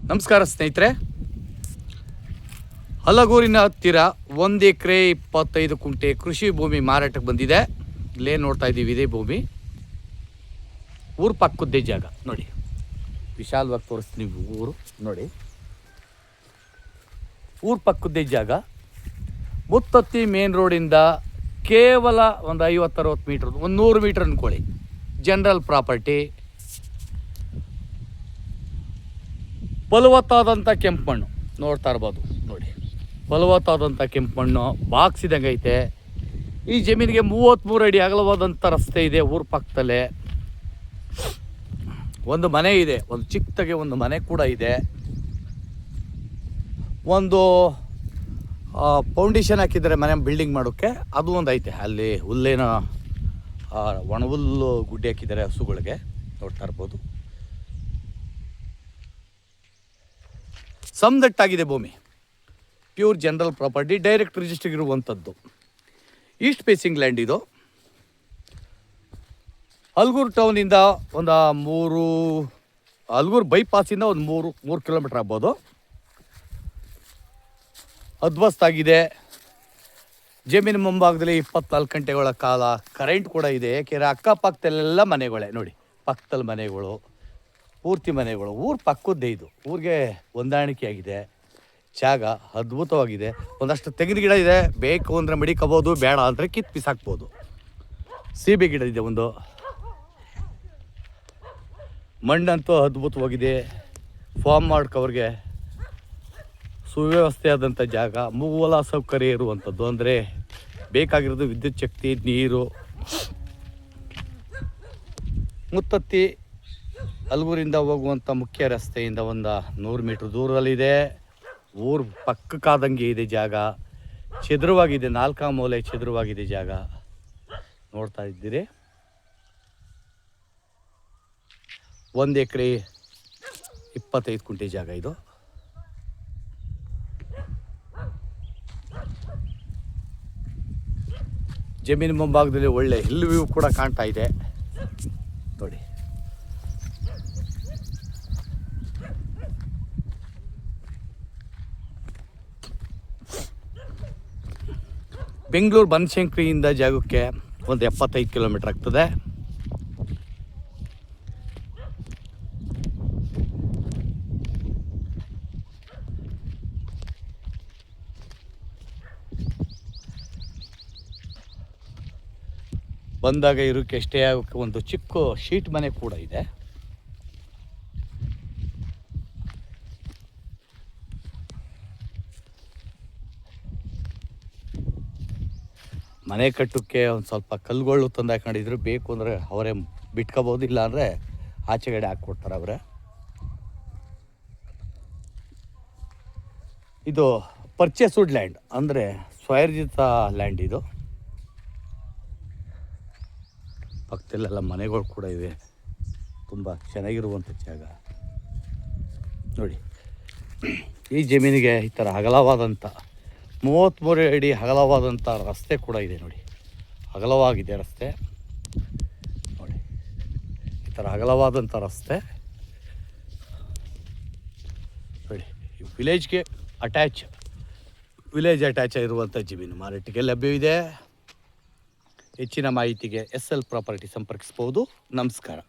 ನಮಸ್ಕಾರ ಸ್ನೇಹಿತರೆ. ಹಲಗೂರಿನ ಹತ್ತಿರ 1 ಎಕರೆ 25 ಕುಂಟೆ ಕೃಷಿ ಭೂಮಿ ಮಾರಾಟಕ್ಕೆ ಬಂದಿದೆ. ಇಲ್ಲೇ ನೋಡ್ತಾ ಇದ್ದೀವಿ, ಇದೇ ಭೂಮಿ. ಊರು ಪಕ್ಕದ್ದೇ ಜಾಗ ನೋಡಿ, ವಿಶಾಲವಾಗಿ ತೋರಿಸ್ತೀನಿ. ಊರು ನೋಡಿ, ಊರು ಪಕ್ಕದ್ದೇ ಜಾಗ. ಮುತ್ತತ್ತಿ ಮೇನ್ ರೋಡಿಂದ ಕೇವಲ ಒಂದು 50-60 ಮೀಟ್ರ್, ಒಂದು 100 ಮೀಟ್ರ್ ಅಂದ್ಕೊಳ್ಳಿ. General property. ಫಲವತ್ತಾದಂಥ ಕೆಂಪು ಮಣ್ಣು ನೋಡ್ತಾ ಇರ್ಬೋದು ನೋಡಿ, ಫಲವತ್ತಾದಂಥ ಕೆಂಪು ಮಣ್ಣು ಬಾಕ್ಸಿದಂಗೆ ಐತೆ. ಈ ಜಮೀನಿಗೆ 33 ಅಡಿ ಅಗಲವಾದಂಥ ರಸ್ತೆ ಇದೆ. ಊರು ಪಕ್ಕದಲ್ಲೇ ಒಂದು ಮನೆ ಇದೆ, ಒಂದು ಚಿಕ್ಕದಾಗೆ ಒಂದು ಮನೆ ಕೂಡ ಇದೆ. ಒಂದು ಫೌಂಡೇಶನ್ ಹಾಕಿದ್ದಾರೆ ಮನೆ ಬಿಲ್ಡಿಂಗ್ ಮಾಡೋಕ್ಕೆ, ಅದು ಒಂದು ಐತೆ. ಅಲ್ಲಿ ಹುಲ್ಲೇನ ಒಣ ಹುಲ್ಲು ಗುಡ್ಡೆ ಹಾಕಿದ್ದಾರೆ ಹಸುಗಳಿಗೆ, ನೋಡ್ತಾ ಇರ್ಬೋದು. ಸಮದಟ್ಟಾಗಿದೆ ಭೂಮಿ, pure general property, direct register ಇರುವಂಥದ್ದು. ಈಸ್ಟ್ ಫೇಸಿಂಗ್ ಲ್ಯಾಂಡ್ ಇದು. ಹಲಗೂರು ಟೌನಿಂದ ಒಂದು ಹಲಗೂರು ಬೈಪಾಸಿಂದ ಒಂದು 3 ಕಿಲೋಮೀಟ್ರ್ ಆಗ್ಬೋದು. ಅದ್ವಸ್ತಾಗಿದೆ. ಜಮೀನು ಮುಂಭಾಗದಲ್ಲಿ 24 ಗಂಟೆಗಳ ಕಾಲ ಕರೆಂಟ್ ಕೂಡ ಇದೆ. ಯಾಕೆಂದರೆ ಅಕ್ಕಪಕ್ಕದಲ್ಲೆಲ್ಲ ಮನೆಗಳೇ ನೋಡಿ, ಪಕ್ಕದಲ್ಲಿ ಮನೆಗಳು, ಪೂರ್ತಿ ಮನೆಗಳು. ಊರು ಪಕ್ಕದ್ದೇ ಇದು. ಊರಿಗೆ ಹೊಂದಾಣಿಕೆ ಆಗಿದೆ. ಜಾಗ ಅದ್ಭುತವಾಗಿದೆ. ಒಂದಷ್ಟು ತೆಂಗಿನ ಗಿಡ ಇದೆ, ಬೇಕು ಅಂದರೆ ಮಡಿಕೋಬೋದು, ಬೇಡ ಅಂದರೆ ಕಿತ್ತು ಬಿಸಾಕ್ಬೋದು. ಸೀಬೆ ಗಿಡ ಇದೆ ಒಂದು. ಮಣ್ಣಂತೂ ಅದ್ಭುತವಾಗಿದೆ. ಫಾರ್ಮ್ ಮಾಡ್ಕೋವ್ರಿಗೆ ಸುವ್ಯವಸ್ಥೆ ಆದಂಥ ಜಾಗ, ಮೂಲ ಸೌಕರ್ಯ ಇರುವಂಥದ್ದು. ಅಂದರೆ ಬೇಕಾಗಿರೋದು ವಿದ್ಯುತ್ ಶಕ್ತಿ, ನೀರು. ಮುತ್ತತ್ತಿ ಹಲಗೂರಿಂದ ಹೋಗುವಂಥ ಮುಖ್ಯ ರಸ್ತೆಯಿಂದ ಒಂದು 100 ಮೀಟ್ರ್ ದೂರದಲ್ಲಿದೆ. ಊರು ಪಕ್ಕಕ್ಕಾದಂಗೆ ಇದೆ ಜಾಗ. ಚದುರವಾಗಿದೆ, 4 ಮೂಲೆ ಚದುರವಾಗಿದೆ ಜಾಗ, ನೋಡ್ತಾ ಇದ್ದೀರಿ. 1 ಎಕರೆ 25 ಕುಂಟೆ ಜಾಗ ಇದು. ಜಮೀನು ಮುಂಭಾಗದಲ್ಲಿ ಒಳ್ಳೆ ಹಿಲ್ ವ್ಯೂ ಕೂಡ ಕಾಣ್ತಾ ಇದೆ ನೋಡಿ. ಬೆಂಗಳೂರು ಬನಶಂಕರಿಯಿಂದ ಜಾಗಕ್ಕೆ ಒಂದು 75 ಕಿಲೋಮೀಟ್ರ್ ಆಗ್ತದೆ. ಬಂದಾಗ ಇರೋಕ್ಕೆ ಸ್ಟೇ ಆಗೋಕ್ಕೆ ಒಂದು ಚಿಕ್ಕ ಶೀಟ್ ಮನೆ ಕೂಡ ಇದೆ. ಮನೆ ಕಟ್ಟೋಕ್ಕೆ ಒಂದು ಸ್ವಲ್ಪ ಕಲ್ಲುಗಳು ತಂದು ಹಾಕೊಂಡಿದ್ರು. ಬೇಕು ಅಂದರೆ ಅವರೇ ಬಿಟ್ಕೋಬೋದು, ಇಲ್ಲ ಅಂದರೆ ಆಚೆಗಡೆ ಹಾಕ್ಕೊಡ್ತಾರೆ ಅವರೇ. ಇದು ಪರ್ಚೇಸ್ಡ್ ಲ್ಯಾಂಡ್, ಅಂದರೆ ಸ್ವಯರ್ಜಿತ ಲ್ಯಾಂಡ್ ಇದು. ಪಕ್ಕದಲ್ಲೆಲ್ಲ ಮನೆಗಳು ಕೂಡ ಇವೆ. ತುಂಬ ಚೆನ್ನಾಗಿರುವಂಥ ಜಾಗ ನೋಡಿ. ಈ ಜಮೀನಿಗೆ ಈ ಥರ ಅಗಲವಾದಂಥ 33 ಅಡಿ ಅಗಲವಾದಂಥ ರಸ್ತೆ ಕೂಡ ಇದೆ ನೋಡಿ. ಅಗಲವಾಗಿದೆ ರಸ್ತೆ ನೋಡಿ, ಈ ಥರ ಅಗಲವಾದಂಥ ರಸ್ತೆ ನೋಡಿ. ವಿಲೇಜ್ ಅಟ್ಯಾಚ್ ಇರುವಂಥ ಜಮೀನು ಮಾರಾಟಕ್ಕೆ ಲಭ್ಯವಿದೆ. ಹೆಚ್ಚಿನ ಮಾಹಿತಿಗೆ SL ಪ್ರಾಪರ್ಟಿ ಸಂಪರ್ಕಿಸ್ಬೋದು. ನಮಸ್ಕಾರ.